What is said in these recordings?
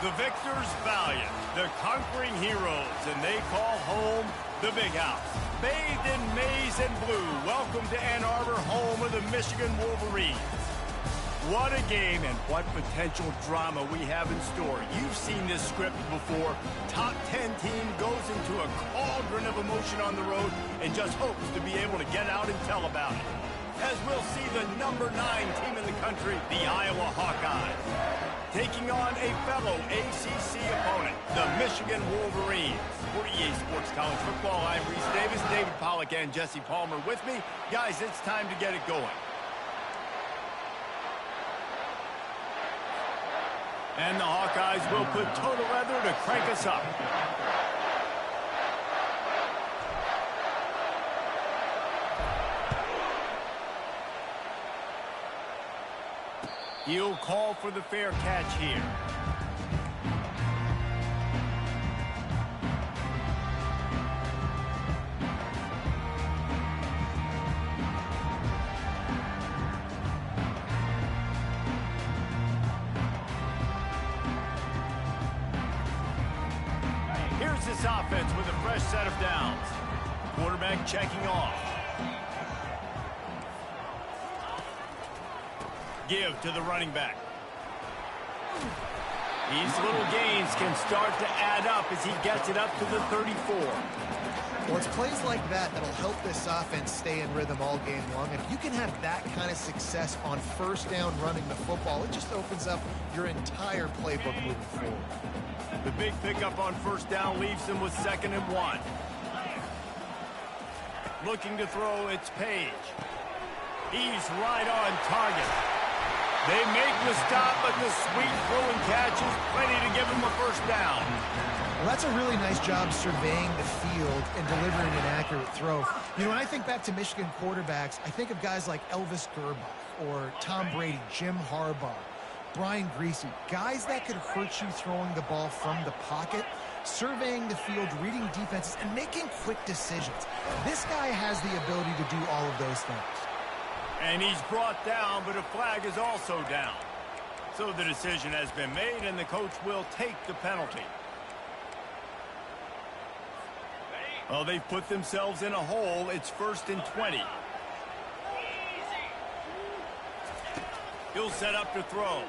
The victors valiant, the conquering heroes, and they call home the Big House. Bathed in maize and blue, welcome to Ann Arbor, home of the Michigan Wolverines. What a game and what potential drama we have in store. You've seen this script before. Top 10 team goes into a cauldron of emotion on the road and just hopes to be able to get out and tell about it. As we'll see the number 9 team in the country, the Iowa Hawkeyes, taking on a fellow ACC opponent, the Michigan Wolverines. For EA Sports College Football, I'm Reese Davis, David Pollack, and Jesse Palmer with me. Guys, it's time to get it going. And the Hawkeyes will put total leather to crank us up. He'll call for the fair catch here. Here's this offense with a fresh set of downs. Quarterback checking off. Give to the running back. These little gains can start to add up as he gets it up to the 34. Well, it's plays like that that'll help this offense stay in rhythm all game long. If you can have that kind of success on first down running the football, it just opens up your entire playbook moving forward. The big pickup on first down leaves them with 2nd and 1. Looking to throw, it's Page. He's right on target. They make the stop, but the sweet throwing catch is plenty to give them a first down. Well, that's a really nice job surveying the field and delivering an accurate throw. You know, when I think back to Michigan quarterbacks, I think of guys like Elvis Gerbach or Tom Brady, Jim Harbaugh, Brian Griese, guys that could hurt you throwing the ball from the pocket, surveying the field, reading defenses, and making quick decisions. This guy has the ability to do all of those things. And he's brought down, but a flag is also down. So the decision has been made, and the coach will take the penalty. Well, they've put themselves in a hole. It's 1st and 20. He'll set up to throw.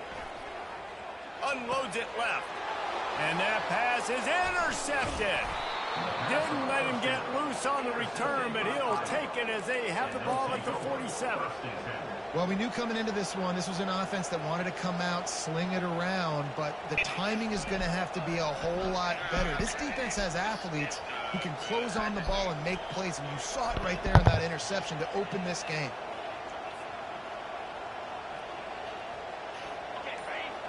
Unloads it left. And that pass is intercepted. Didn't let him get loose on the return, but he'll take it as they have the ball at the 47. Well, we knew coming into this one, this was an offense that wanted to come out, sling it around, but the timing is going to have to be a whole lot better. This defense has athletes who can close on the ball and make plays, and you saw it right there in that interception to open this game.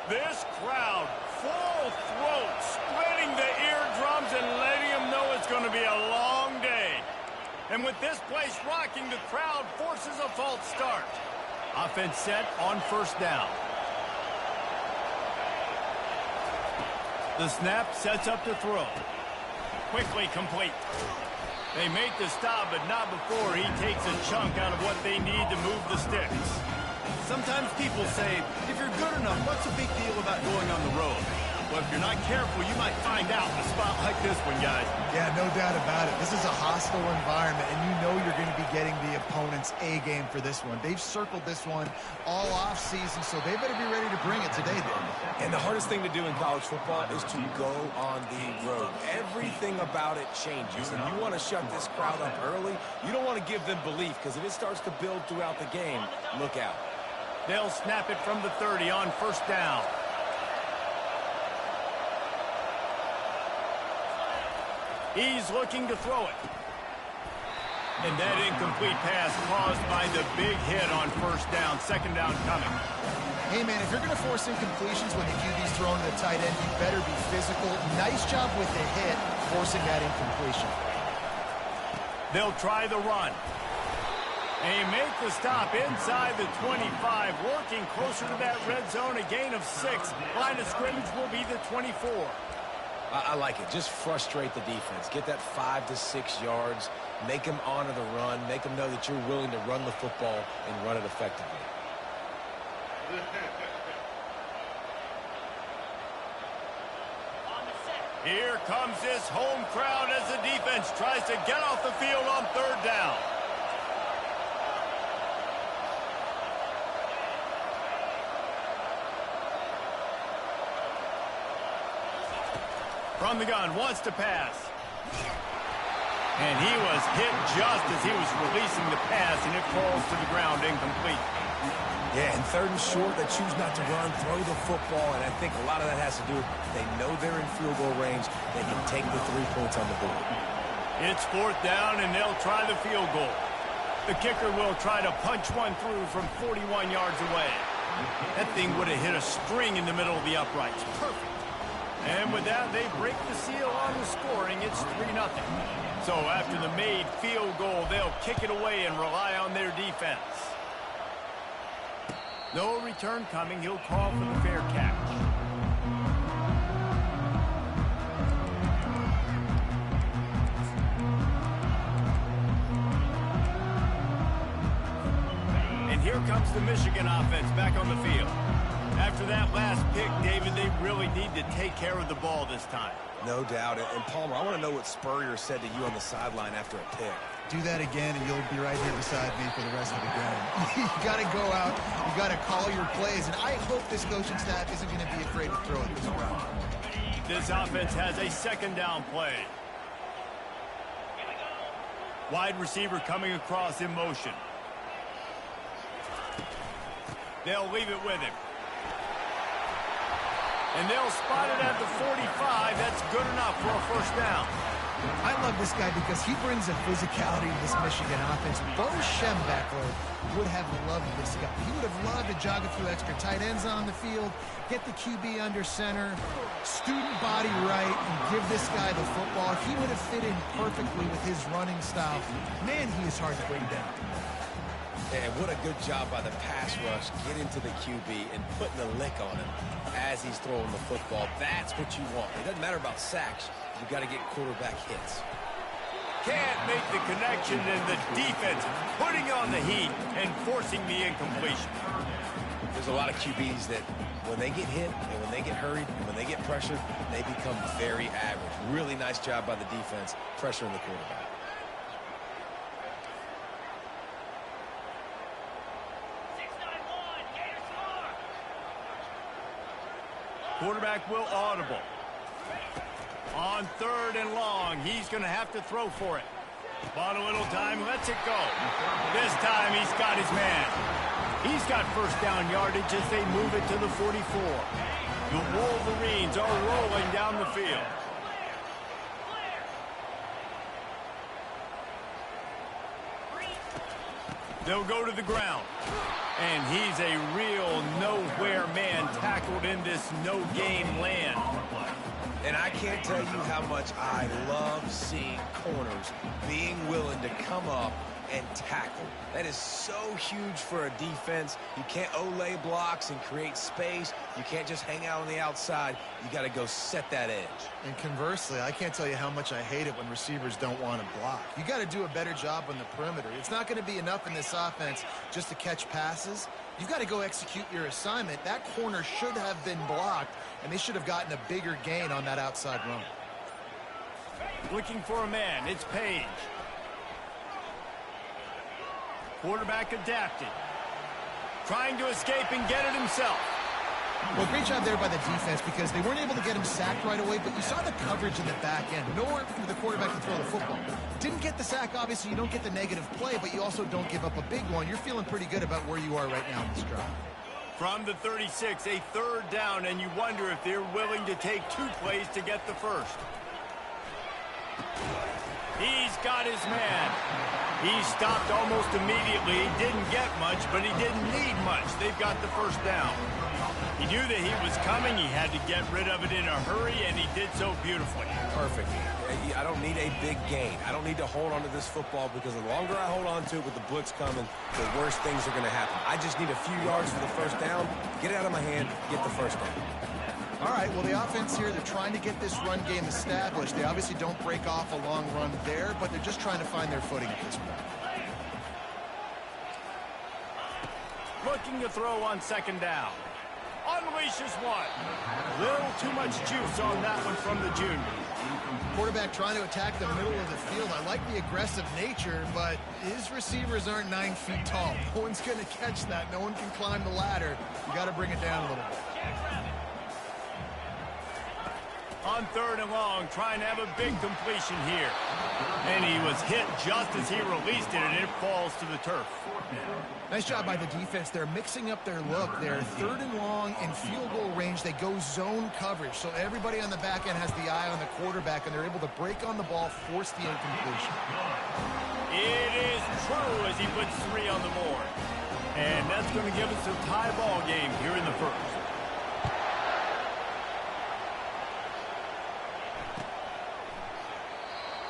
This crowd, full throat, splitting the eardrums and letting them know it's going to be a long day. And with this place rocking, the crowd forces a false start. Offense set on first down. The snap sets up to throw. Quickly complete. They make the stop, but not before he takes a chunk out of what they need to move the sticks. Sometimes people say, if you're good enough, what's the big deal about going on the road? Well, if you're not careful, you might find out in a spot like this one, guys. Yeah, no doubt about it. This is a hostile environment, and you know you're going to be getting the opponent's A game for this one. They've circled this one all offseason, so they better be ready to bring it today, then. And the hardest thing to do in college football is to go on the road. Everything about it changes, and you want to shut this crowd up early. You don't want to give them belief, because if it starts to build throughout the game, look out. They'll snap it from the 30 on first down. He's looking to throw it. And that incomplete pass caused by the big hit on first down. 2nd down coming. Hey, man, if you're going to force incompletions when the QB's throwing to the tight end, you better be physical. Nice job with the hit, forcing that incompletion. They'll try the run. They make the stop inside the 25, working closer to that red zone, a gain of 6. Line of scrimmage will be the 24. I like it. Just frustrate the defense. Get that 5 to 6 yards. Make them honor the run. Make them know that you're willing to run the football and run it effectively. Here comes this home crowd as the defense tries to get off the field on third down. From the gun, wants to pass. And he was hit just as he was releasing the pass, and it falls to the ground incomplete. Yeah, and third and short, they choose not to run, throw the football, and I think a lot of that has to do with they know they're in field goal range. They can take the 3 points on the board. It's fourth down, and they'll try the field goal. The kicker will try to punch one through from 41 yards away. That thing would have hit a string in the middle of the uprights. Perfect. And with that, they break the seal on the scoring. It's 3-0. So after the made field goal, they'll kick it away and rely on their defense. No return coming. He'll call for the fair catch. And here comes the Michigan offense back on the field. After that last pick, David, they really need to take care of the ball this time. No doubt. And Palmer, I want to know what Spurrier said to you on the sideline after a pick. Do that again, and you'll be right here beside me for the rest of the game. You got to go out. You got to call your plays, and I hope this coaching staff isn't going to be afraid to throw it this round. This offense has a second down play. Wide receiver coming across in motion. They'll leave it with him. And they'll spot it at the 45. That's good enough for a first down. I love this guy because he brings a physicality to this Michigan offense. Bo Schembechler would have loved this guy. He would have loved to jog a few extra tight ends on the field, get the QB under center, student body right, and give this guy the football. He would have fit in perfectly with his running style. Man, he is hard to bring down. And what a good job by the pass rush, get into the QB and putting a lick on him as he's throwing the football. That's what you want. It doesn't matter about sacks. You've got to get quarterback hits. Can't make the connection, and the defense putting on the heat and forcing the incompletion. There's a lot of QBs that when they get hit and when they get hurried and when they get pressured, they become very average. Really nice job by the defense pressuring the quarterback. Quarterback will audible. On third and long, he's going to have to throw for it. Bought a little time, lets it go. This time he's got his man. He's got first down yardage as they move it to the 44. The Wolverines are rolling down the field. They'll go to the ground. And he's a real nowhere man tackled in this no-game land. And I can't tell you how much I love seeing corners being willing to come up and tackle. That is so huge for a defense. You can't olay blocks and create space. You can't just hang out on the outside. You got to go set that edge. And conversely, I can't tell you how much I hate it when receivers don't want to block. You got to do a better job on the perimeter. It's not going to be enough in this offense just to catch passes. You've got to go execute your assignment. That corner should have been blocked, and they should have gotten a bigger gain on that outside run. Looking for a man. It's Page. Quarterback adapted. Trying to escape and get it himself. Well, great job there by the defense because they weren't able to get him sacked right away, but you saw the coverage in the back end. Nowhere for the quarterback to throw the football. Didn't get the sack, obviously. You don't get the negative play, but you also don't give up a big one. You're feeling pretty good about where you are right now in this drive. From the 36, a third down, and you wonder if they're willing to take 2 plays to get the first. He's got his man. He stopped almost immediately. He didn't get much, but he didn't need much. They've got the first down. He knew that he was coming. He had to get rid of it in a hurry, and he did so beautifully. Perfect. I don't need a big gain. I don't need to hold on to this football because the longer I hold on to it with the blitz coming, the worse things are going to happen. I just need a few yards for the first down, get it out of my hand, get the first down. All right, well, the offense here, they're trying to get this run game established. They obviously don't break off a long run there, but they're just trying to find their footing at this point. Looking to throw on second down. unleashes one. Little too much juice on that one from the junior. Quarterback trying to attack the middle of the field. I like the aggressive nature, but his receivers aren't 9 feet tall. No one's going to catch that. No one can climb the ladder. You got to bring it down a little bit. On 3rd and long, trying to have a big completion here. And he was hit just as he released it, and it falls to the turf. Nice job by the defense. They're mixing up their look. They're 3rd and long in field goal range. They go zone coverage, so everybody on the back end has the eye on the quarterback, and they're able to break on the ball, force the incompletion. It is true as he puts 3 on the board. And that's going to give us a tie ball game here in the first.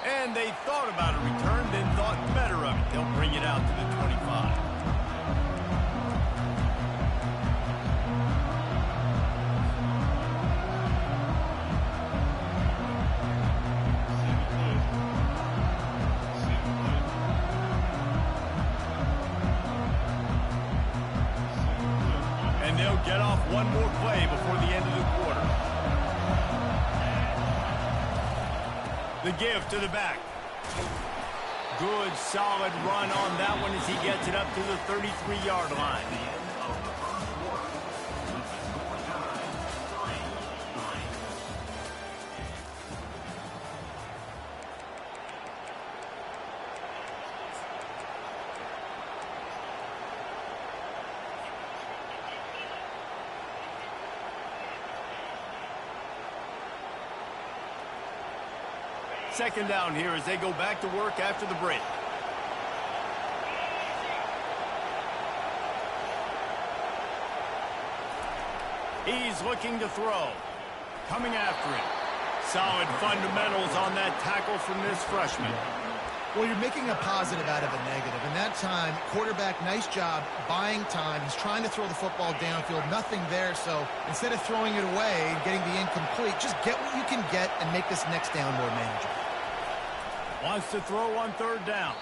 And they thought about a return, then thought better of it. They'll bring it out to the 25. And they'll get off one more play before the end of the quarter. The give to the back. Good, solid run on that one as he gets it up to the 33-yard line. Second down here as they go back to work after the break. He's looking to throw. Coming after him. Solid fundamentals on that tackle from this freshman. Well, you're making a positive out of a negative. And that time, quarterback, nice job buying time. He's trying to throw the football downfield. Nothing there, so instead of throwing it away and getting the incomplete, just get what you can get and make this next down more manageable. Wants to throw on 3rd down.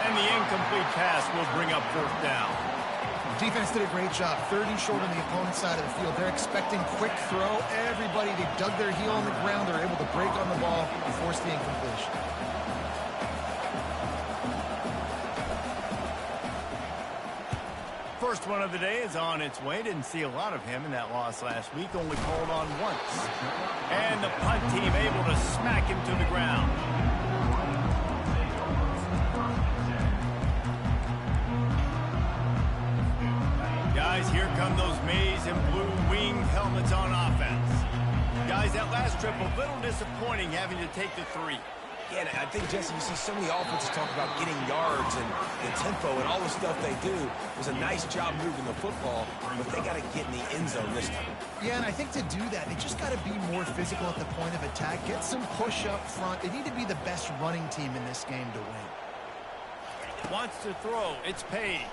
And the incomplete pass will bring up 4th down. Defense did a great job. 3rd and short on the opponent's side of the field. They're expecting quick throw. Everybody, they dug their heel on the ground. They're able to break on the ball and force the incompletion. First one of the day is on its way. Didn't see a lot of him in that loss last week. Only called on once. And the punt team able to smack him to the ground. Guys, here come those maize and blue winged helmets on offense. Guys, that last trip, a little disappointing having to take the 3. Yeah, I think, Jesse, you see so many offenses talk about getting yards and the tempo and all the stuff they do. It was a nice job moving the football, but they got to get in the end zone this time. Yeah, and I think to do that, they just got to be more physical at the point of attack. Get some push up front. They need to be the best running team in this game to win. Wants to throw. It's Page.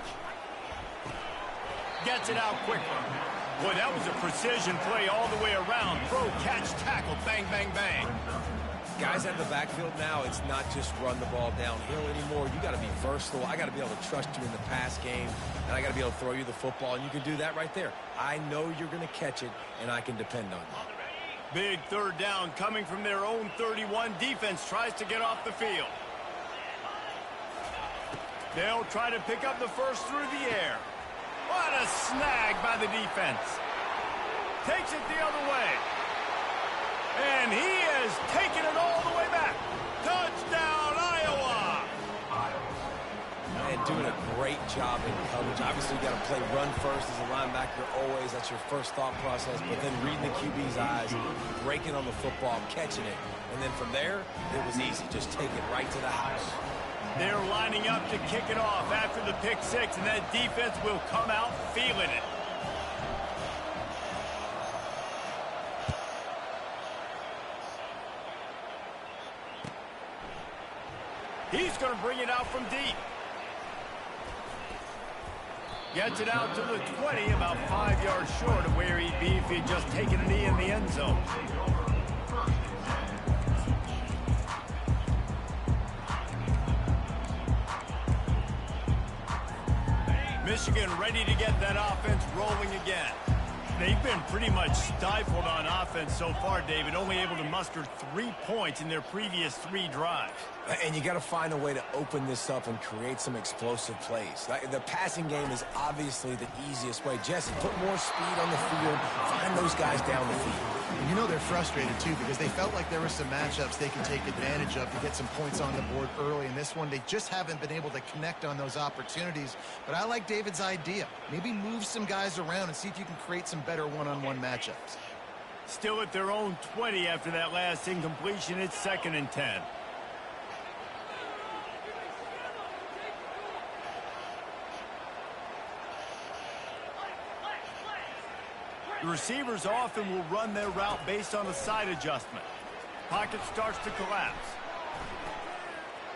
Gets it out quickly. Boy, that was a precision play all the way around. Throw, catch, tackle, bang, bang, bang. Guys out of the backfield now, it's not just run the ball downhill anymore. You got to be versatile. I got to be able to trust you in the pass game, and I got to be able to throw you the football, and you can do that right there. I know you're going to catch it, and I can depend on you. Big 3rd down coming from their own 31. Defense tries to get off the field. They'll try to pick up the first through the air. What a snag by the defense. Takes it the other way. And he has taken it all the way back. Touchdown, Iowa! And doing a great job in coverage. Obviously, you got to play run first as a linebacker always. That's your first thought process. But then reading the QB's eyes, breaking on the football, catching it. And then from there, it was easy. Just take it right to the house. They're lining up to kick it off after the pick 6, and that defense will come out feeling it. He's going to bring it out from deep. Gets it out to the 20, about 5 yards short of where he'd be if he'd just taken a knee in the end zone. Michigan ready to get that offense rolling again. They They've been pretty much stifled on offense so far, David, only able to muster 3 points in their previous 3 drives. And you got to find a way to open this up and create some explosive plays. The passing game is obviously the easiest way. Jesse, put more speed on the field, find those guys down the field. And you know they're frustrated, too, because they felt like there were some matchups they can take advantage of to get some points on the board early. In this one, they just haven't been able to connect on those opportunities. But I like David's idea. Maybe move some guys around and see if you can create some better one-on-one matchups. Still at their own 20 after that last incompletion. It's 2nd and 10. The receivers often will run their route based on a side adjustment. Pocket starts to collapse.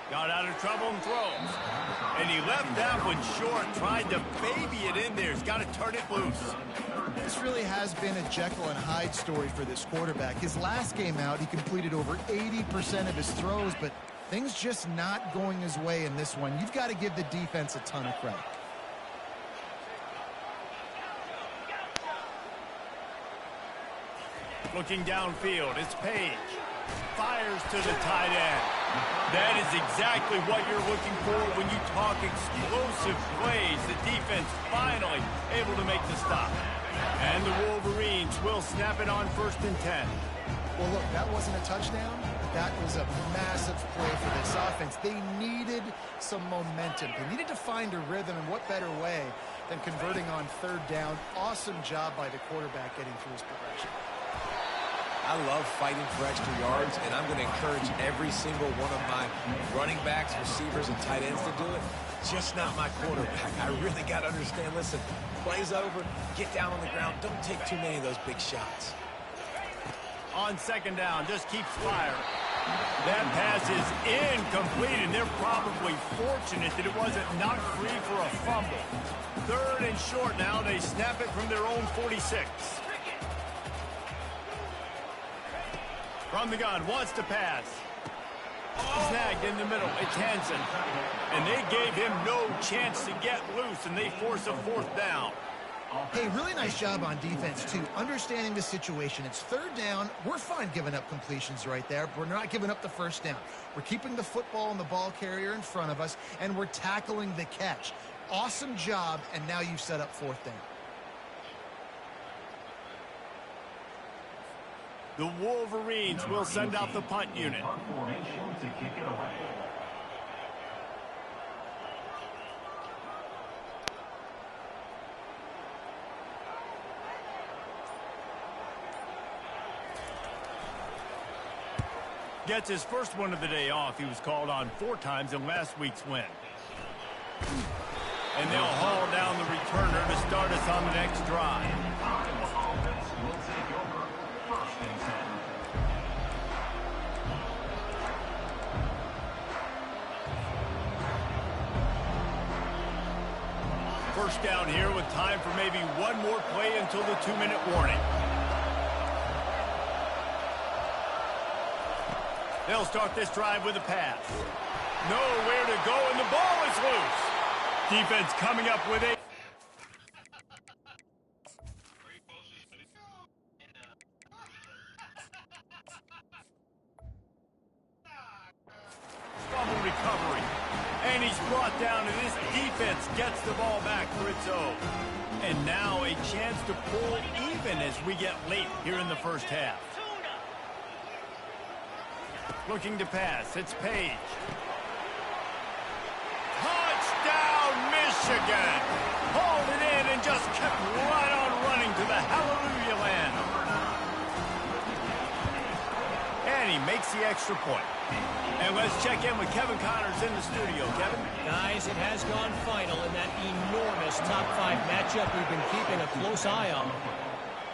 Got out of trouble and throws. And he left that one short, tried to baby it in there. He's got to turn it loose. This really has been a Jekyll and Hyde story for this quarterback. His last game out, he completed over 80% of his throws, but things just not going his way in this one. You've got to give the defense a ton of credit. Looking downfield, it's Page. Fires to the tight end. That is exactly what you're looking for when you talk explosive plays. The defense finally able to make the stop. And the Wolverines will snap it on 1st and 10. Well, look, that wasn't a touchdown. That was a massive play for this offense. They needed some momentum. They needed to find a rhythm, and what better way than converting on 3rd down. Awesome job by the quarterback getting through his progression. I love fighting for extra yards, and I'm going to encourage every single one of my running backs, receivers, and tight ends to do it. Just not my quarterback. I really got to understand, listen, play's over, get down on the ground, don't take too many of those big shots. On 2nd down, just keeps firing. That pass is incomplete, and they're probably fortunate that it wasn't knocked free for a fumble. 3rd and short now. They snap it from their own 46. From the gun, wants to pass. Snagged in the middle, it's Hansen. And they gave him no chance to get loose, and they force a 4th down. Hey, really nice job on defense, too. Understanding the situation. It's 3rd down. We're fine giving up completions right there. We're not giving up the 1st down. We're keeping the football and the ball carrier in front of us, and we're tackling the catch. Awesome job, and now you've set up 4th down. The Wolverines will send out the punt unit. Gets his first one of the day off. He was called on 4 times in last week's win. And they'll haul down the returner to start us on the next drive. First down here with time for maybe one more play until the 2-minute warning. They'll start this drive with a pass. Nowhere to go, and the ball is loose. Defense coming up with a... fumble recovery. And he's brought down, and this defense gets the ball back for its own. And now a chance to pull even as we get late here in the first half. Looking to pass, it's Page. Touchdown, Michigan! Hauled it in and just kept right on running to the hallelujah land. And he makes the extra point. And let's check in with Kevin Connors in the studio. Kevin? Guys, it has gone final in that enormous top 5 matchup we've been keeping a close eye on.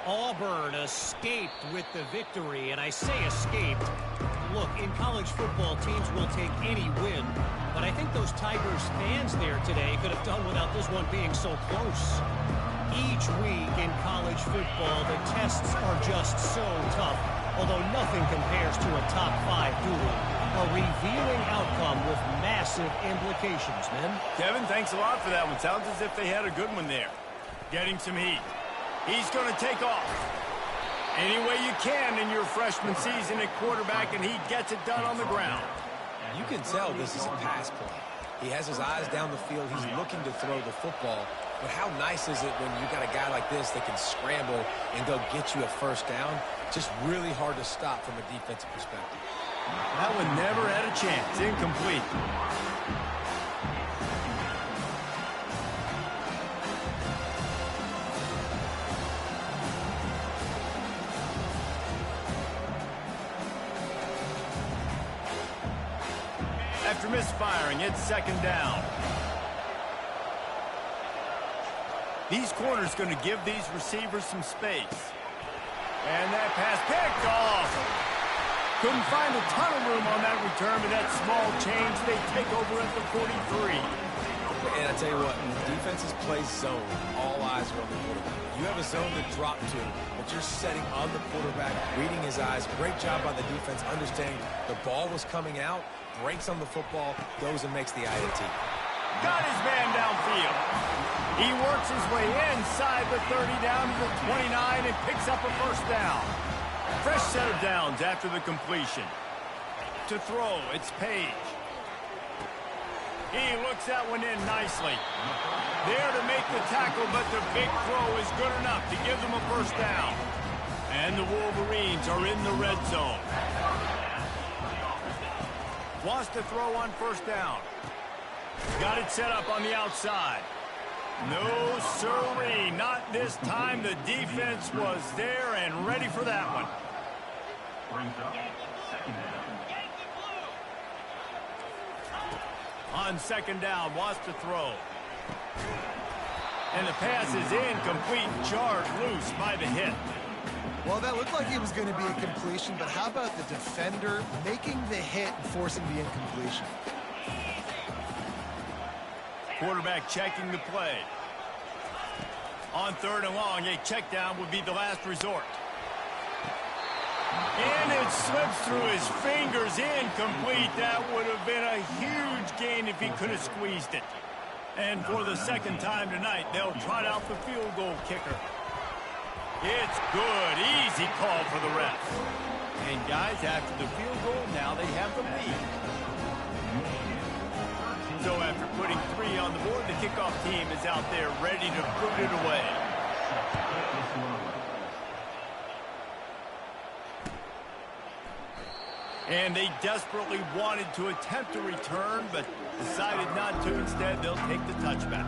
Auburn escaped with the victory, and I say escaped. Look, in college football, teams will take any win, but I think those Tigers fans there today could have done without this one being so close. Each week in college football, the tests are just so tough, although nothing compares to a top 5 duel. A revealing outcome with massive implications, men. Kevin, thanks a lot for that one. Sounds as if they had a good one there. Getting some heat. He's going to take off. Any way you can in your freshman season at quarterback, and he gets it done on the ground. You can tell this is a pass play. He has his eyes down the field. He's looking to throw the football. But how nice is it when you got a guy like this that can scramble and go get you a first down? Just really hard to stop from a defensive perspective. That one never had a chance. Incomplete. After misfiring, it's second down. These corners going to give these receivers some space. And that pass picked off. Couldn't find a ton of room on that return, but that small change, they take over at the 43. And I tell you what, when the defenses play zone, all eyes are on the quarterback. You have a zone to drop to, but you're setting on the quarterback, reading his eyes. Great job by the defense, understanding the ball was coming out, breaks on the football, goes and makes the INT. Got his man downfield. He works his way inside the 30 down to the 29 and picks up a first down. Fresh set of downs after the completion. To throw, it's Page. He looks that one in nicely. There to make the tackle, but the big throw is good enough to give them a first down. And the Wolverines are in the red zone. Wants to throw on first down. Got it set up on the outside. No, sirree, not this time. The defense was there and ready for that one. On second down, wants to throw. And the pass is incomplete, jarred loose by the hit. Well, that looked like it was going to be a completion, but how about the defender making the hit and forcing the incompletion? Quarterback checking the play. On third and long, a check down would be the last resort. And it slips through his fingers, incomplete. That would have been a huge gain if he could have squeezed it. And for the second time tonight, they'll trot out the field goal kicker. It's good. Easy call for the ref. And guys, after the field goal, now they have the lead. So after putting 3 on the board, the kickoff team is out there ready to boot it away. And they desperately wanted to attempt a return, but decided not to. Instead, they'll take the touchback.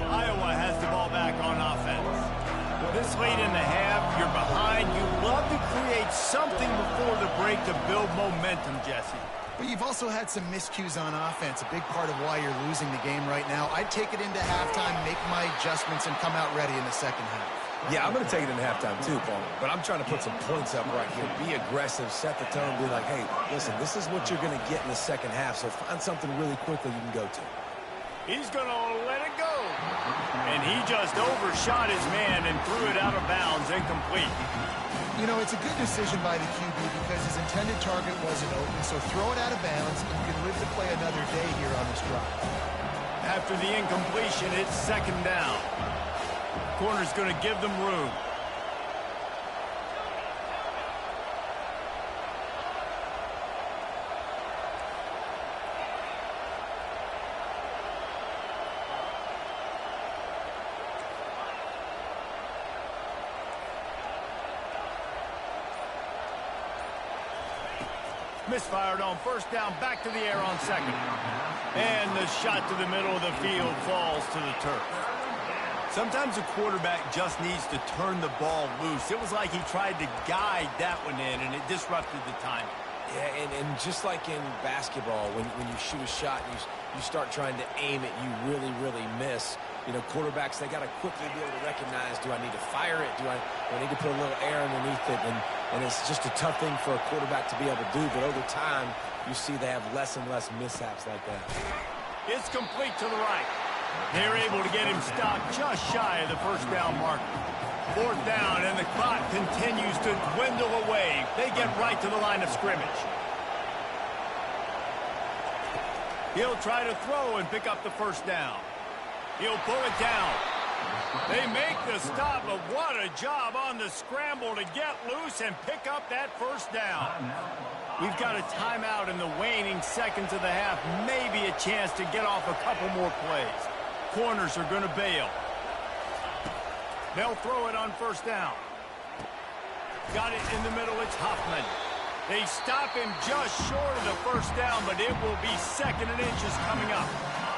Iowa has the ball back on offense. This late in the half, you're behind. You love to create something before the break to build momentum, Jesse. But you've also had some miscues on offense, a big part of why you're losing the game right now. I'd take it into halftime, make my adjustments, and come out ready in the second half. Yeah, I'm going to take it in halftime too, Paul. But I'm trying to put some points up right here. Be aggressive, set the tone, be like, hey, listen, this is what you're going to get in the second half, so find something really quickly you can go to. He's going to let it go. And he just overshot his man and threw it out of bounds, incomplete. You know, it's a good decision by the QB because his intended target wasn't open, so throw it out of bounds, and you can live to play another day here on this drive. After the incompletion, it's second down. Corner's going to give them room. Misfired on first down, back to the air on second. And the shot to the middle of the field falls to the turf. Sometimes a quarterback just needs to turn the ball loose. It was like he tried to guide that one in, and it disrupted the timing. Yeah, and just like in basketball, when you shoot a shot and you start trying to aim it, you really, really miss. You know, quarterbacks, they got to quickly be able to recognize, do I need to fire it? Do I need to put a little air underneath it? And it's just a tough thing for a quarterback to be able to do. But over time, you see they have less and less mishaps like that. It's complete to the right. They're able to get him stopped just shy of the first down marker. Fourth down, and the clock continues to dwindle away. They get right to the line of scrimmage. He'll try to throw and pick up the first down. He'll pull it down. They make the stop, but what a job on the scramble to get loose and pick up that first down. We've got a timeout in the waning seconds of the half. Maybe a chance to get off a couple more plays. Corners are going to bail. They'll throw it on first down. Got it in the middle. It's Hoffman. They stop him just short of the first down, but it will be 2nd and inches coming up.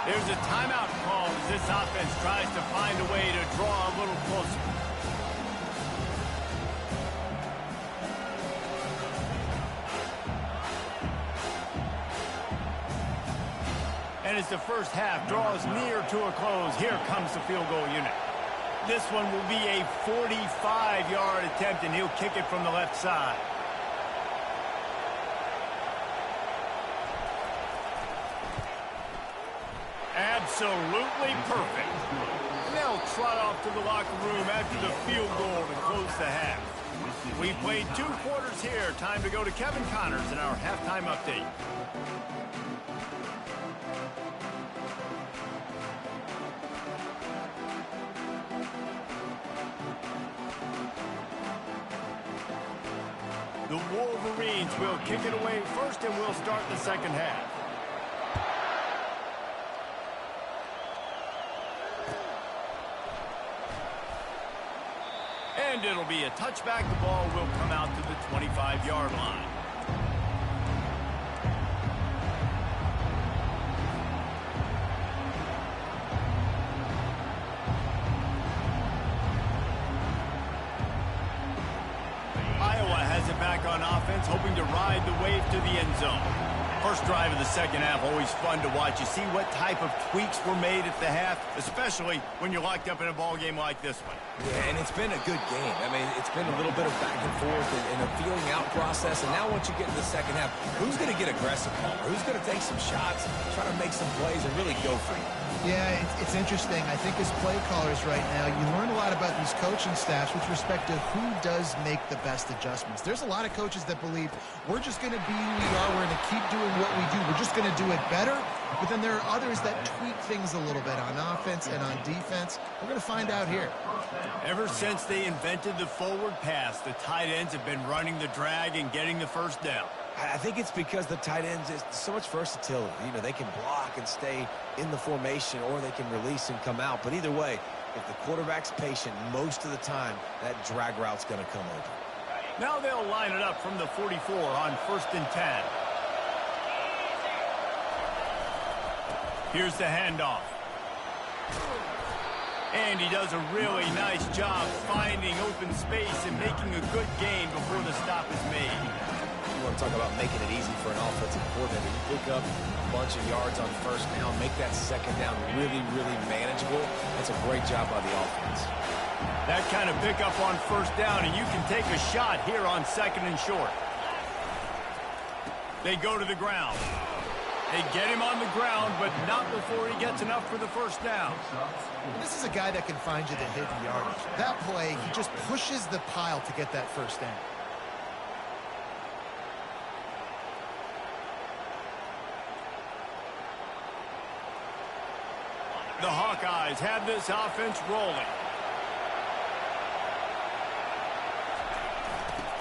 There's a timeout call as this offense tries to find a way to draw a little closer. And as the first half draws near to a close, here comes the field goal unit. This one will be a 45-yard attempt, and he'll kick it from the left side. Absolutely perfect. They'll trot off to the locker room after the field goal to close the half. We played 2 quarters here. Time to go to Kevin Connors in our halftime update. The Wolverines will kick it away first, and we'll start the second half. And it'll be a touchback. The ball will come out to the 25-yard line. Iowa has it back on offense, hoping to ride the wave to the end zone. First drive of the second half, always fun to watch. You see what type of tweaks were made at the half, especially when you're locked up in a ball game like this one. Yeah, and it's been a good game. I mean, it's been a little bit of back and forth and a feeling out process. And now once you get in the second half, who's going to get aggressive, Palmer? Who's going to take some shots, try to make some plays, and really go for it? Yeah, it's interesting. I think as play callers right now, you learn a lot about these coaching staffs with respect to who does make the best adjustments. There's a lot of coaches that believe we're just going to be who we are. We're going to keep doing what we do. We're just going to do it better. But then there are others that tweak things a little bit on offense and on defense. We're going to find out here. Ever since they invented the forward pass, the tight ends have been running the drag and getting the first down. I think it's because the tight ends is so much versatility. You know, they can block and stay in the formation, or they can release and come out. But either way, if the quarterback's patient most of the time, that drag route's going to come open. Now they'll line it up from the 44 on 1st and 10. Here's the handoff. And he does a really nice job finding open space and making a good gain before the stop is made. You want to talk about making it easy for an offensive coordinator. You pick up a bunch of yards on first down, make that second down really, really manageable. That's a great job by the offense. That kind of pickup on first down, and you can take a shot here on 2nd and short. They go to the ground. They get him on the ground, but not before he gets enough for the first down. This is a guy that can find you the hidden yardage. That play, he just pushes the pile to get that first down. The Hawkeyes have this offense rolling.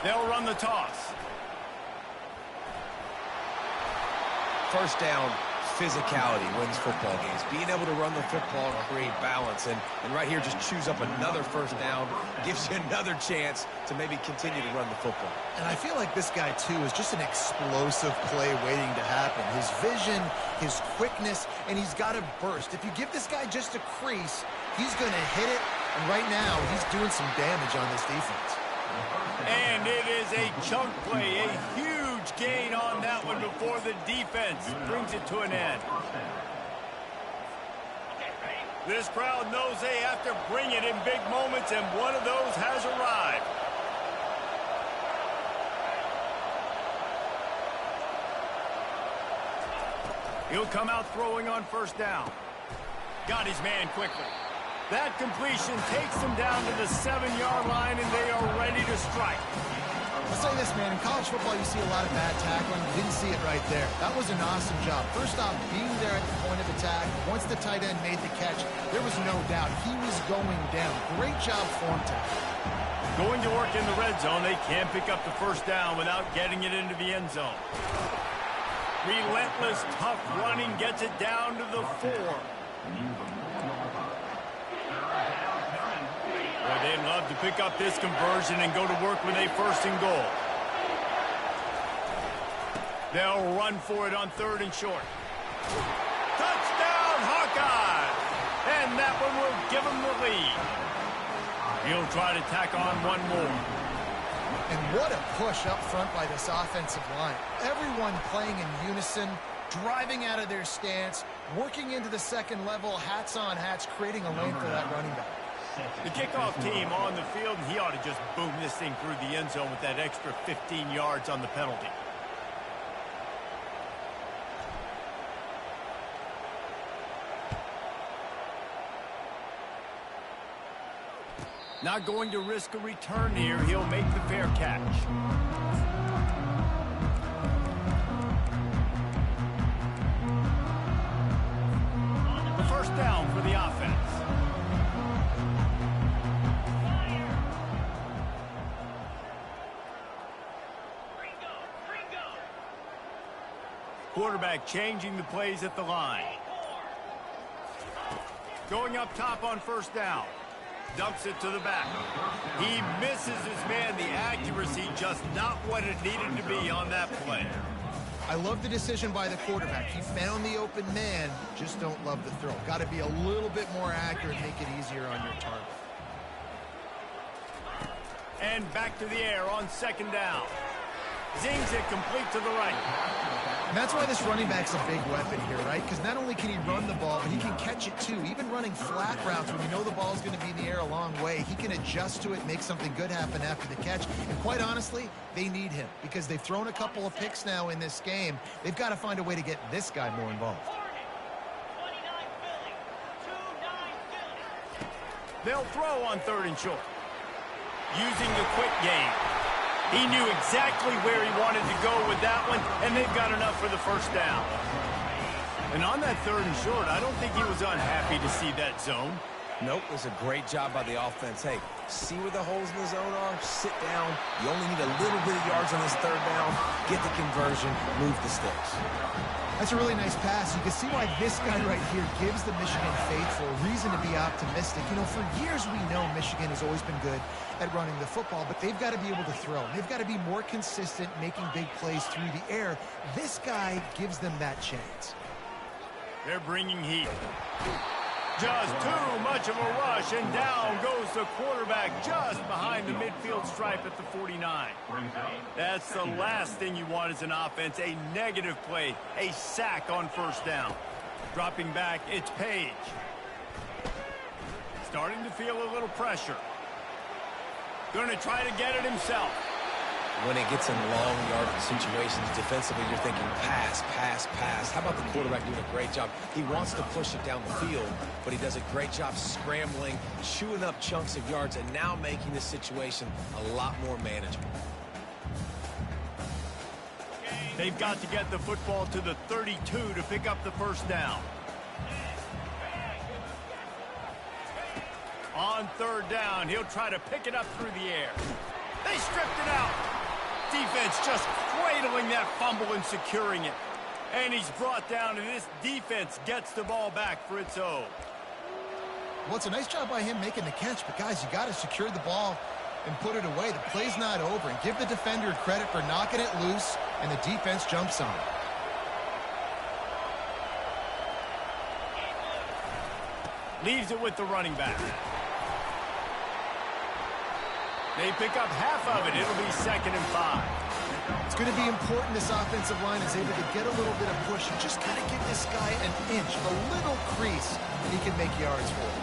They'll run the toss. First down, physicality wins football games. Being able to run the football and create balance. And right here, just choose up another first down. Gives you another chance to maybe continue to run the football. And I feel like this guy, too, is just an explosive play waiting to happen. His vision, his quickness, and he's got a burst. If you give this guy just a crease, he's going to hit it. And right now, he's doing some damage on this defense. And it is a chunk play, a huge gain on that one before the defense brings it to an end. This crowd knows they have to bring it in big moments, and one of those has arrived. He'll come out throwing on first down. Got his man quickly. That completion takes them down to the 7-yard line, and they are ready to strike. I'll say this, man. In college football, you see a lot of bad tackling. You didn't see it right there. That was an awesome job. First off, being there at the point of attack. Once the tight end made the catch, there was no doubt he was going down. Great job form tackle. Going to work in the red zone, they can't pick up the first down without getting it into the end zone. Relentless, tough running gets it down to the 4. Well, they'd love to pick up this conversion and go to work with a 1st and goal. They'll run for it on 3rd and short. Touchdown, Hawkeyes! And that one will give them the lead. He'll try to tack on one more. And what a push up front by this offensive line. Everyone playing in unison, driving out of their stance, working into the second level, hats on hats, creating a lane for that running back. The kickoff team on the field, and he ought to just boom this thing through the end zone with that extra 15 yards on the penalty. Not going to risk a return here. He'll make the fair catch. The 1st down for the offense. Quarterback changing the plays at the line. Going up top on 1st down. Dumps it to the back. He misses his man. The accuracy just not what it needed to be on that play. I love the decision by the quarterback. He found the open man, just don't love the throw. Got to be a little bit more accurate, make it easier on your target. And back to the air on 2nd down. Zings it complete to the right. And that's why this running back's a big weapon here, right? Because not only can he run the ball, but he can catch it too. Even running flat routes when you know the ball's going to be in the air a long way, he can adjust to it, make something good happen after the catch. And quite honestly, they need him because they've thrown a couple of picks now in this game. They've got to find a way to get this guy more involved. They'll throw on 3rd and short. Using the quick game. He knew exactly where he wanted to go with that one, and they've got enough for the 1st down. And on that 3rd and short, I don't think he was unhappy to see that zone. Nope, it was a great job by the offense. Hey, see where the holes in the zone are? Sit down. You only need a little bit of yards on this 3rd down. Get the conversion. Move the sticks. That's a really nice pass. You can see why this guy right here gives the Michigan faithful a reason to be optimistic. You know, for years we know Michigan has always been good at running the football, but they've got to be able to throw. They've got to be more consistent making big plays through the air. This guy gives them that chance. They're bringing heat. Just too much of a rush, and down goes the quarterback just behind the midfield stripe at the 49. That's the last thing you want as an offense, a negative play, a sack on 1st down. Dropping back, it's Page. Starting to feel a little pressure. Going to try to get it himself. When it gets in long yardage situations, defensively, you're thinking pass, pass, pass. How about the quarterback doing a great job? He wants to push it down the field, but he does a great job scrambling, chewing up chunks of yards, and now making this situation a lot more manageable. They've got to get the football to the 32 to pick up the 1st down. On 3rd down, he'll try to pick it up through the air. They stripped it out. Defense just cradling that fumble and securing it. And he's brought down, and this defense gets the ball back for its own. Well, it's a nice job by him making the catch, but guys, you got to secure the ball and put it away. The play's not over, and give the defender credit for knocking it loose, and the defense jumps on it. Leaves it with the running back. They pick up half of it. It'll be 2nd and 5. It's going to be important this offensive line is able to get a little bit of push and just kind of give this guy an inch, a little crease, and he can make yards for it.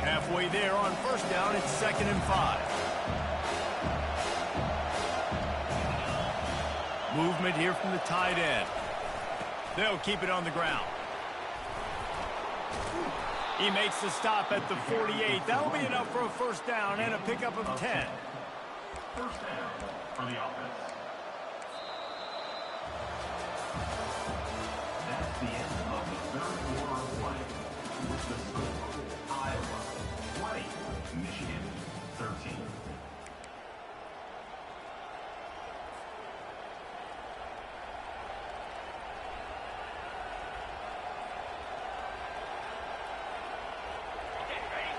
Halfway there on 1st down, it's 2nd and 5. Movement here from the tight end. They'll keep it on the ground. He makes the stop at the 48. That'll be enough for a 1st down and a pickup of 10. First down for the offense. That's the end of the third quarter of play. With the score, Iowa 20, Michigan 13.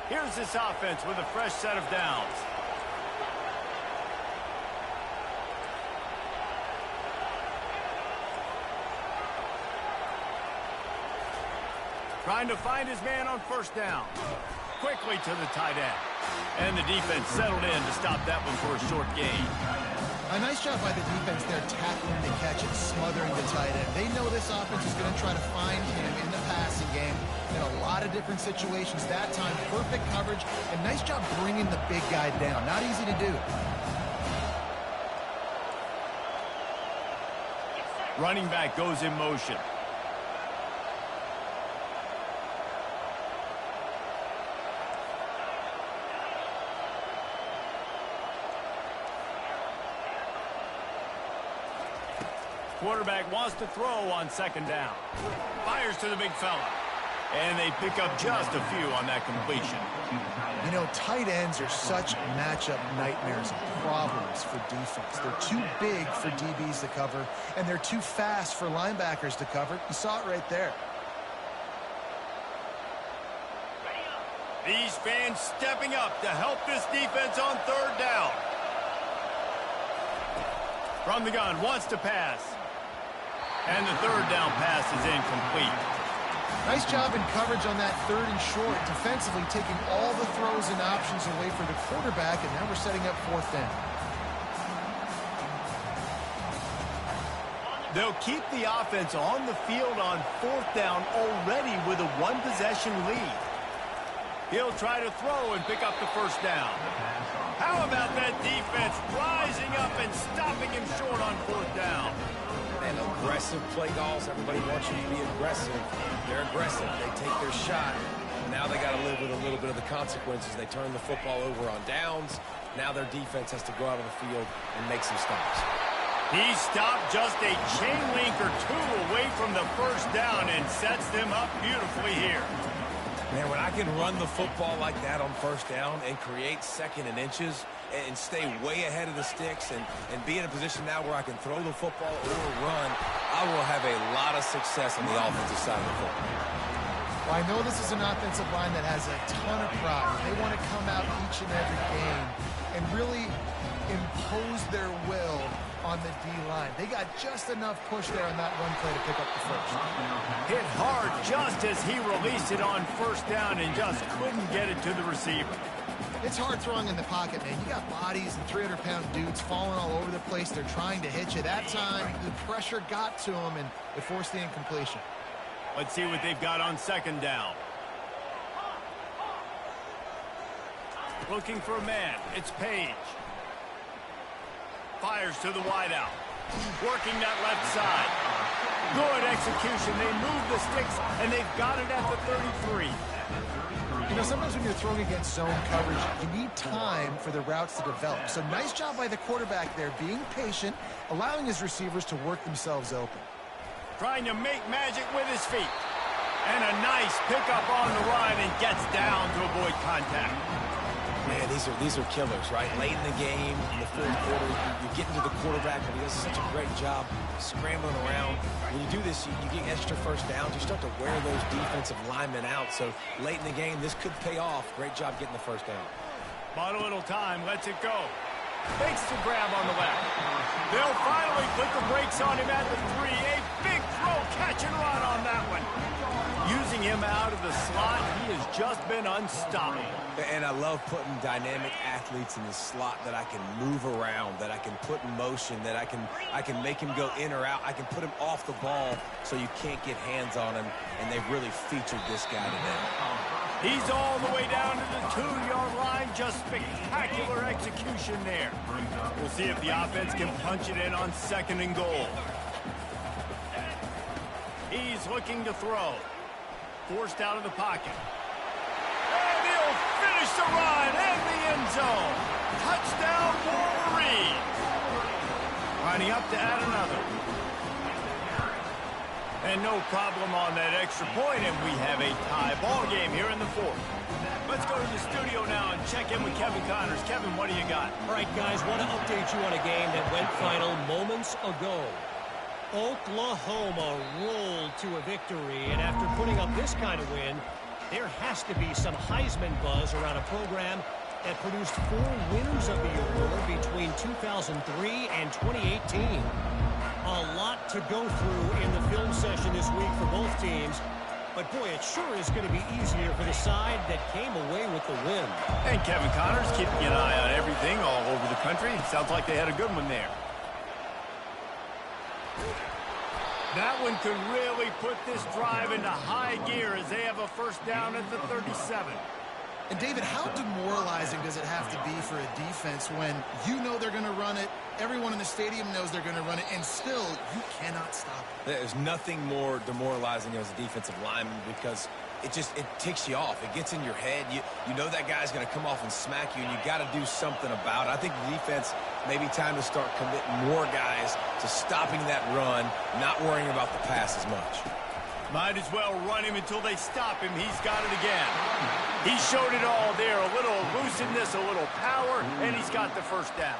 Here's this offense with a fresh set of downs. Trying to find his man on first down. Quickly to the tight end. And the defense settled in to stop that one for a short gain. A nice job by the defense there, tackling the catch and smothering the tight end. They know this offense is going to try to find him in the passing game in a lot of different situations. That time, perfect coverage, and nice job bringing the big guy down. Not easy to do. Running back goes in motion. Quarterback wants to throw on second down. Fires to the big fella. And they pick up just a few on that completion. You know, tight ends are such matchup nightmares and problems for defense. They're too big for DBs to cover, and they're too fast for linebackers to cover. You saw it right there. These fans stepping up to help this defense on third down. From the gun, wants to pass. And the third down pass is incomplete. Nice job in coverage on that third and short, defensively taking all the throws and options away for the quarterback, and now we're setting up fourth down. They'll keep the offense on the field on fourth down already with a one-possession lead. He'll try to throw and pick up the first down. How about that defense rising up and stopping him short on fourth down? And aggressive play calls. Everybody wants you to be aggressive. They're aggressive. They take their shot. Now they got to live with a little bit of the consequences. They turn the football over on downs. Now their defense has to go out on the field and make some stops. He stopped just a chain link or two away from the first down and sets them up beautifully here. Man, when I can run the football like that on first down and create second and inches and stay way ahead of the sticks and be in a position now where I can throw the football or run, I will have a lot of success on the offensive side of the football. Well, I know this is an offensive line that has a ton of pride. They want to come out each and every game and really impose their will on the D-line. They got just enough push there on that run play to pick up the first. Hit hard just as he released it on first down and just couldn't get it to the receiver. It's hard throwing in the pocket, man. You got bodies and 300-pound dudes falling all over the place. They're trying to hit you. That time, the pressure got to them, and it forced the incompletion. Let's see what they've got on second down. Looking for a man. It's Page. Fires to the wideout. Working that left side. Good execution. They move the sticks, and they've got it at the 33. You know, sometimes when you're throwing against zone coverage, you need time for the routes to develop. So nice job by the quarterback there, being patient, allowing his receivers to work themselves open. Trying to make magic with his feet. And a nice pickup on the run and gets down to avoid contact. Man, these are killers, right? Late in the game, in the fourth quarter, you're getting to the quarterback, but he does such a great job scrambling around. When you do this, you get extra first downs. You start to wear those defensive linemen out. So late in the game, this could pay off. Great job getting the first down. Bought a little time, lets it go. Fakes the grab on the left. They'll finally put the brakes on him at the 3. A big throw, catch and run on that one. Using him out of the slot, he has just been unstoppable. And I love putting dynamic athletes in the slot that I can move around, that I can put in motion, that I can make him go in or out. I can put him off the ball so you can't get hands on him, and they've really featured this guy today. He's all the way down to the 2-yard line. Just spectacular execution there. We'll see if the offense can punch it in on second and goal. He's looking to throw. Forced out of the pocket. And he'll finish the run in the end zone. Touchdown, Wolverines. Lining up to add another. And no problem on that extra point, and we have a tie ball game here in the fourth. Let's go to the studio now and check in with Kevin Connors. Kevin, what do you got? All right, guys, want to update you on a game that went final moments ago. Oklahoma rolled to a victory, and after putting up this kind of win, there has to be some Heisman buzz around a program that produced 4 winners of the award between 2003 and 2018. A lot to go through in the film session this week for both teams, but boy, it sure is going to be easier for the side that came away with the win. And Kevin Connors keeping an eye on everything all over the country. Sounds like they had a good one there. That one could really put this drive into high gear as they have a first down at the 37. And, David, how demoralizing does it have to be for a defense when you know they're going to run it, everyone in the stadium knows they're going to run it, and still you cannot stop it? There's nothing more demoralizing as a defensive lineman because it ticks you off. It gets in your head. You know that guy's going to come off and smack you, and you got to do something about it. I think the defense maybe time to start committing more guys to stopping that run, not worrying about the pass as much. Might as well run him until they stop him. He's got it again. He showed it all there. A little elusiveness, a little power, and he's got the first down.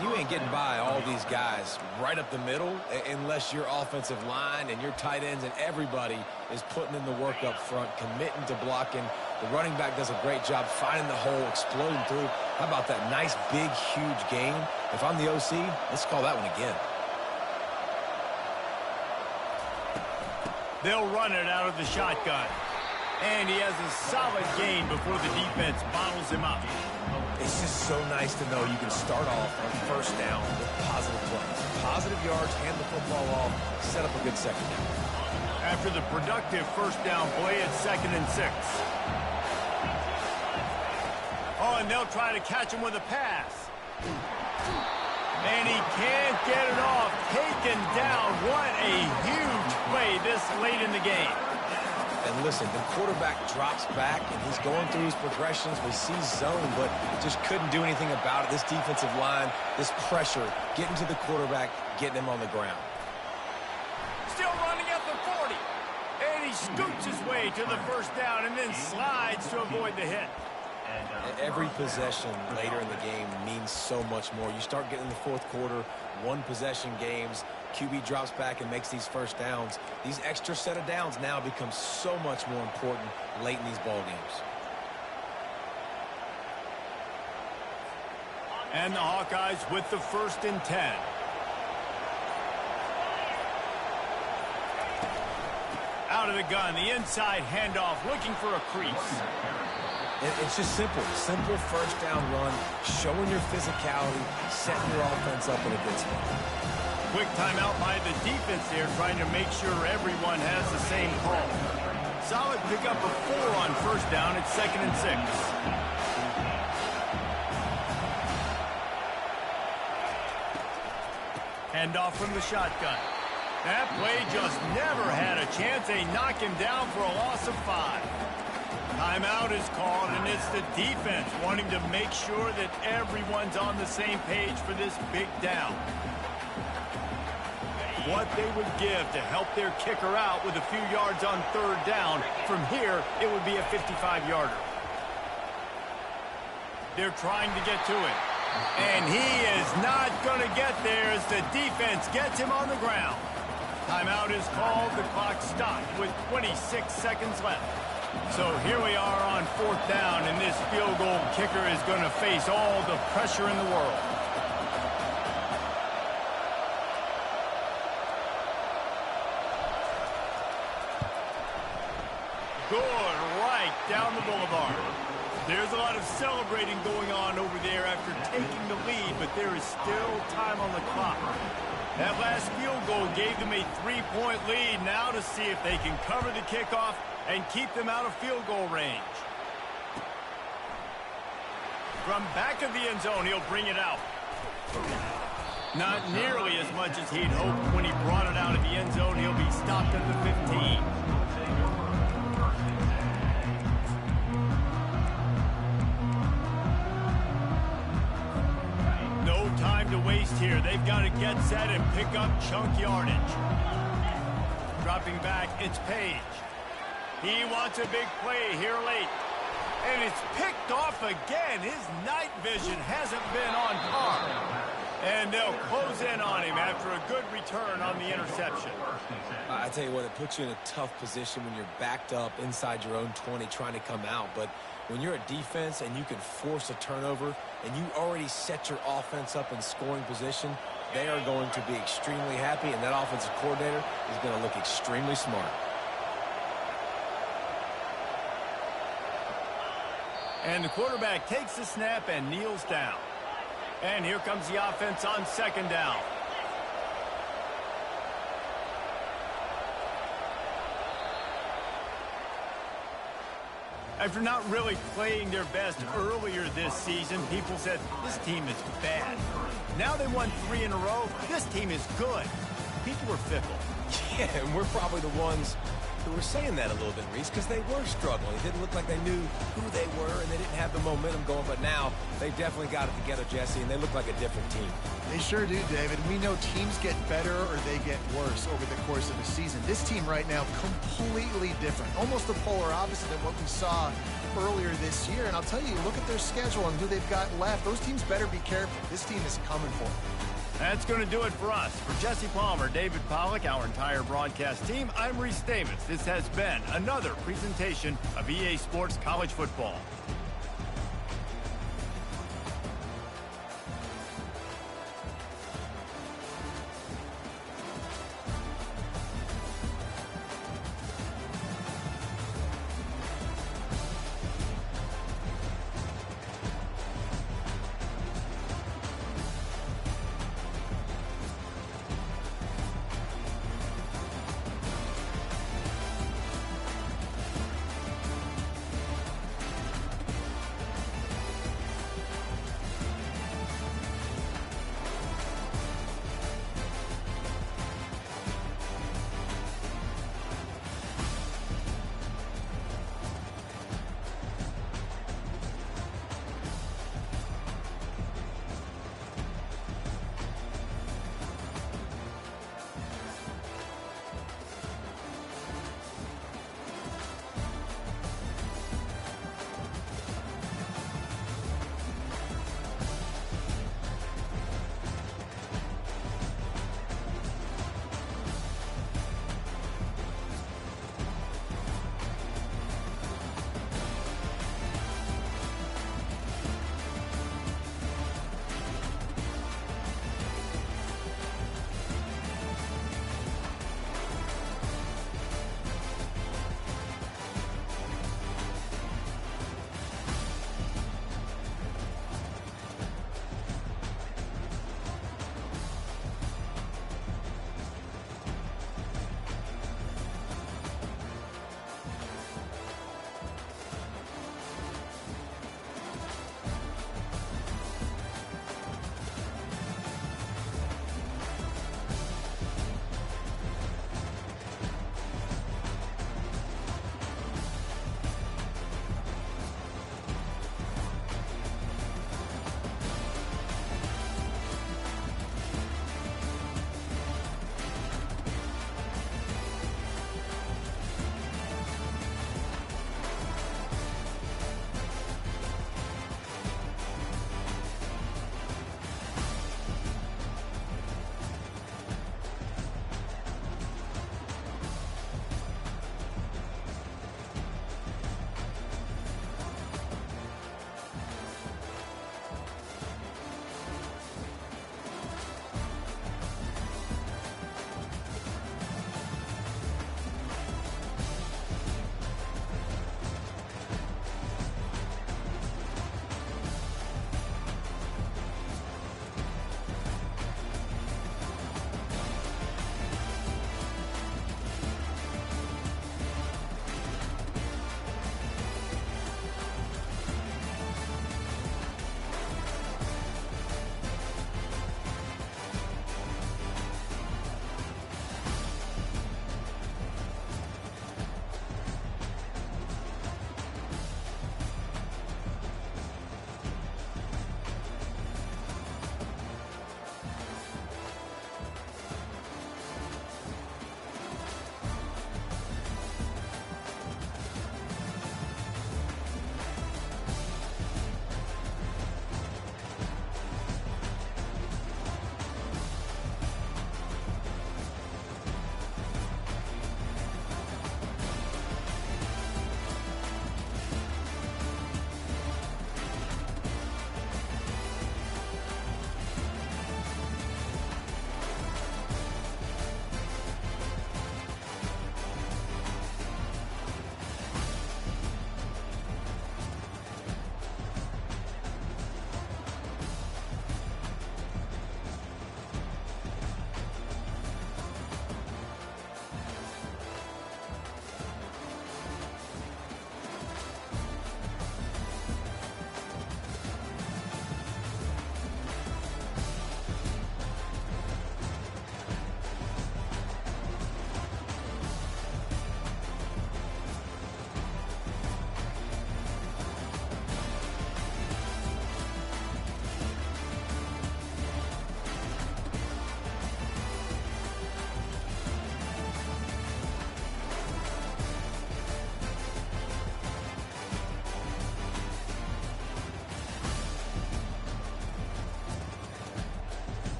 You ain't getting by all these guys right up the middle unless your offensive line and your tight ends and everybody is putting in the work up front, committing to blocking. The running back does a great job finding the hole, exploding through. How about that nice, big, huge game? If I'm the OC, let's call that one again. They'll run it out of the shotgun. And he has a solid gain before the defense bottles him up. It's just so nice to know you can start off on first down with positive plays. Positive yards, hand the football off, set up a good second down. After the productive first down play, it's 2nd and 6. Oh, and they'll try to catch him with a pass. And he can't get it off. Taken down. What a huge play this late in the game. And listen, the quarterback drops back, and he's going through his progressions. We see zone, but just couldn't do anything about it. This defensive line, this pressure, getting to the quarterback, getting him on the ground. Still running at the 40. And he scoots his way to the first down and then slides to avoid the hit. Every possession later in the game means so much more. You start getting in the fourth quarter, one-possession games, QB drops back and makes these first downs. These extra set of downs now become so much more important late in these ball games. And the Hawkeyes with the 1st and 10. Out of the gun, the inside handoff, looking for a crease. It's just simple. Simple first down run, showing your physicality, setting your offense up in a good spot. Quick timeout by the defense there, trying to make sure everyone has the same call. Solid pickup of 4 on first down. It's 2nd and 6. Handoff from the shotgun. That play just never had a chance. They knock him down for a loss of 5. Timeout is called, and it's the defense wanting to make sure that everyone's on the same page for this big down. What they would give to help their kicker out with a few yards on 3rd down. From here, it would be a 55-yarder. They're trying to get to it. And he is not going to get there as the defense gets him on the ground. Timeout is called. The clock stopped with 26 seconds left. So here we are on 4th down, and this field goal kicker is going to face all the pressure in the world. Good right down the boulevard. There's a lot of celebrating going on over there after taking the lead, but there is still time on the clock. That last field goal gave them a 3-point lead. Now to see if they can cover the kickoff and keep them out of field goal range. From back of the end zone, he'll bring it out. Not nearly as much as he'd hoped when he brought it out of the end zone. He'll be stopped at the 15. No time to waste twist here. They've got to get set and pick up chunk yardage. Dropping back, it's Page. He wants a big play here late. And it's picked off again. His night vision hasn't been on par. And they'll close in on him after a good return on the interception. I tell you what, it puts you in a tough position when you're backed up inside your own 20 trying to come out. But when you're a defense and you can force a turnover and you already set your offense up in scoring position, they are going to be extremely happy, and that offensive coordinator is going to look extremely smart. And the quarterback takes the snap and kneels down. And here comes the offense on second down. After not really playing their best earlier this season, people said this team is bad. Now they won 3 in a row. This team is good. People were fickle. Yeah, and we're probably the ones who were saying that a little bit, Reese, because they were struggling. It didn't look like they knew who they were, and they didn't have the momentum going. But now they definitely got it together, Jesse, and they look like a different team. They sure do, David. We know teams get better or they get worse over the course of a season. This team right now, completely different. Almost the polar opposite of what we saw earlier this year. And I'll tell you, look at their schedule and who they've got left. Those teams better be careful. This team is coming for them. That's going to do it for us. For Jesse Palmer, David Pollack, our entire broadcast team, I'm Reese Davis. This has been another presentation of EA Sports College Football.